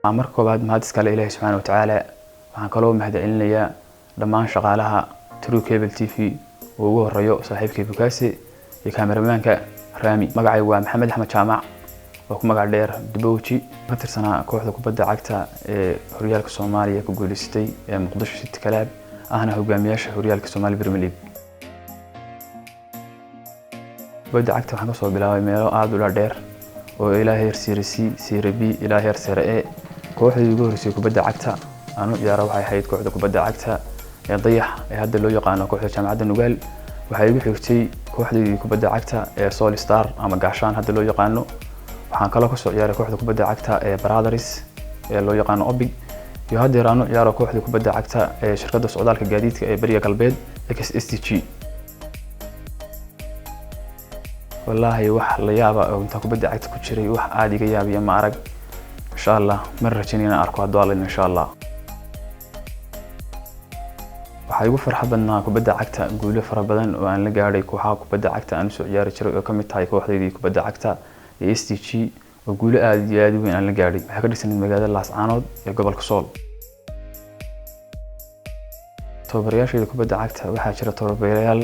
marka koobaad mahad iskale Ilaahay subhanahu wa ta'ala waxaan kaloo mahadcelinayaa dhammaan shaqaalaha True Cable TV oo ugu horeeyo saaxiibkay Bukaasi iyo kaameramanka Rami magacaygu waa Maxamed Axmed Jaamac oo ku magac dheer Dibowji ka tirsanaa kooxda kubadda cagta ee horyaalka Soomaaliya ku guuleystay ee Muqdisho City Club ahna hogaamiyaasha horyaalka Soomaaliya Premier League kubadda cagta waxaan ka soo bilaabay meelo aad u dheer oo ilaa heer Serie C, Serie B ilaa heer Serie A kooxdii ugu horeysay kubadda cagta aanu ciyaaro waxay ahayd kooxda kubadda cagta ee Dayax ee hadda loo yaqaan kooxda Jaamacadda Nugaal waxay igu xigtay kooxdii kubadda cagta ee Sol Star ama Gaashaan hadda loo yaqaan waxaan kala ka soo ciyaaray kooxda kubadda cagta ee Brothers ee loo yaqaan Obig iyo hadda aanu ciyaaro kooxda kubadda cagta ee shirkadda socdaalka gaadiidka ee Bariga Galbeed XSTG والله wax la yaaba oo inta kubadda cagta ku jiray wax aad iga yaabiya ma arag insha Allah mar rajaynayna arko hadwaalin insha Allah waxa igu farxad badnaa kubadda cagta guulo fara badan oo aan la gaaray kooxaha kubadda cagta aan soo ciyaari jiray oo kamid tahay kooxdeedii kubadda cagta ee STG oo guulo aad iyo aad u weyn aan la gaaray waxa ka dhisan magaalada Laascaanood ee gobolka Sool tababarayaasha kubadda cagta waxa jira tababarayaal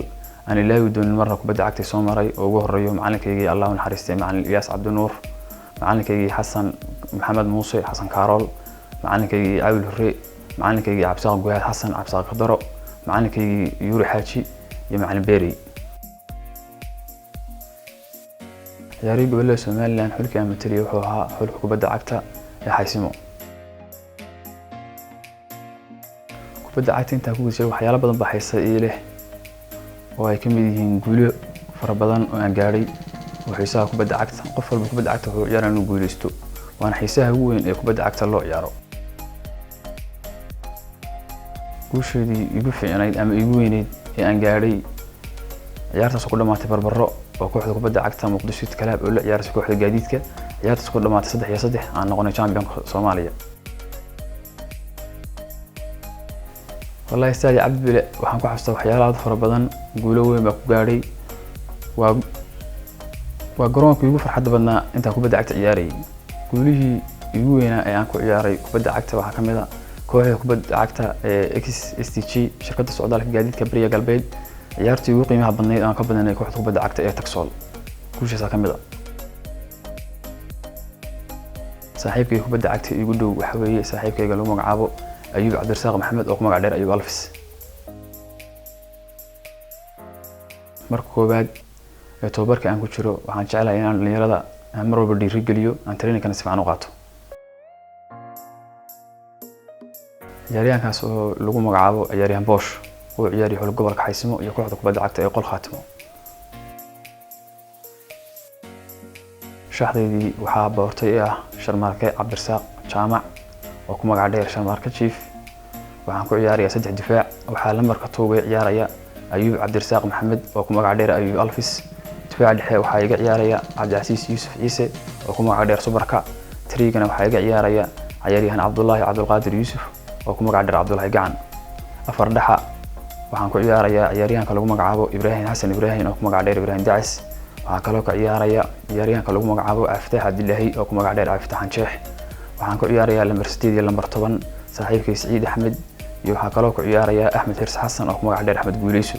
أنا لا يودون مرة كبدي عكتي سومري وجوهر يوم معلنك يجي الله ونحرسته معلن إلياس عبد النور معلنك يجي حسن محمد موسى حسن كارول معلنك يجي عبد الهري معلنك يجي عبساق جوهر حسن عبساق قدرة معلنك يجي يوري حاجي يمعلن بيري يا ريب ولا سمال لأن حلك يا متري وحوها حلك كبدي عكتا يا حيسمو كبدي عكتي أنت هكو شيء وحياة بدن بحيث إليه وهي كمية نقوله فربضان وأنا جاري وحيسها كبدة عكت قفل بكبدة عكت هو يارا نقول يستو وأنا حيسها هو إن كبدة عكت الله يارو وش دي يقول في أنا أما يقولني أنا جاري يارتا سكول ما تبر برا وكوحدة كبدة عكت مقدسة كلاب ولا يارتا كوحدة جديد كه يارتا سكول ما تصدح يا صدح أنا غني شامبيون صوماليا والله يستاهل عبد بلا waxaan ku xasuustaa waxyaalaha aad fara badan guulo weyn baa ku gaaray waa garoonka ugu farxadda badnaa inta kubadda cagta ciyaaray guulihii ugu weynaa ee aan ku ciyaaray kubadda cagta waxa kamid ah kooxda kubadda cagta ee XSTG shirkadda socdaalka gaadiidka Bariga Galbeed ciyaartii ugu qiimaha badnayd aan ka badanay kooxda kubadda cagta ee Taxol guushaas kamid ah saaxiibkay kubadda cagta igu dhow waxa weeye saaxiibkayga lagu magacaabo أيوب عبد الرزاق محمد أو كما قال أيوب ألفس مركو بعد توبرك أنا كنت شرو وعن شعله يعني اللي يرى مرة بدي رجليو عن تريني كان سمع نقاطه جاريان كاسو لقوا مقعبو جاريان بوش وجاري حلو قبل كحيسمو يكون عندك بدي عكت يقول خاتمه شحدي وحاب ورتيه شرماركي عبد الرزاق جامع وكما قاعد يرشح ماركت شيف وعن كل عيارية سدح دفاع وحال مركز توبي عيارية أيوب عبد الرزاق محمد وكما قاعد ير أيوب ألفس دفاع دحية وحايق عيارية عبد العزيز يوسف عيسى وكما قاعد ير سوبركا تريقنا وحايق عيارية عيارية عبد الله عبد القادر يوسف وكما قاعد ير عبد الله قعن أفردحة وعن كل عيارية كلهم مقعبو إبراهيم حسن إبراهيم وكما قاعد ير إبراهيم دعس وعن كلوك عيارية كلهم مقعبو أفتح عبد الله وكما قاعد ير أفتح شيح waxaan ku ciyaarayaa lambar 8 iyo lambar 10 saaxiibkay Saciid Axmed iyo waxa kale oo ku ciyaaraya Axmed Hirs Xasan oo ku magac dheer Axmed Guuleyso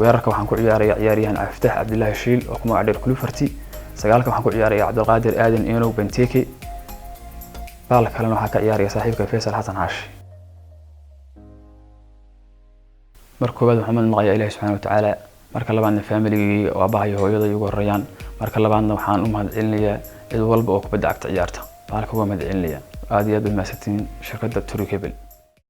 weerarka waxaan ku ciyaarayaa ciyaaryahan Aftah Abdullaahi Shiil oo ku magac dheer Kulufarti sagaalka waxaan ku ciyaarayaa Cabdulqaadir Aadan Inow Benteke baal kalena waxa ka ciyaaraya saaxiibkay Faysal Xasan Xaashi marka koobaad waxaan maqayaa Ilaahay subhanahu wa ta'ala marka labaadna family oo abahay hooyada igu horreeyaan marka labaadna waxaan u mahadcelinayaa cid walba oo kubadda cagta ciyaarta بارك الله مدعين لي هذه بالمساتين شركة True Cable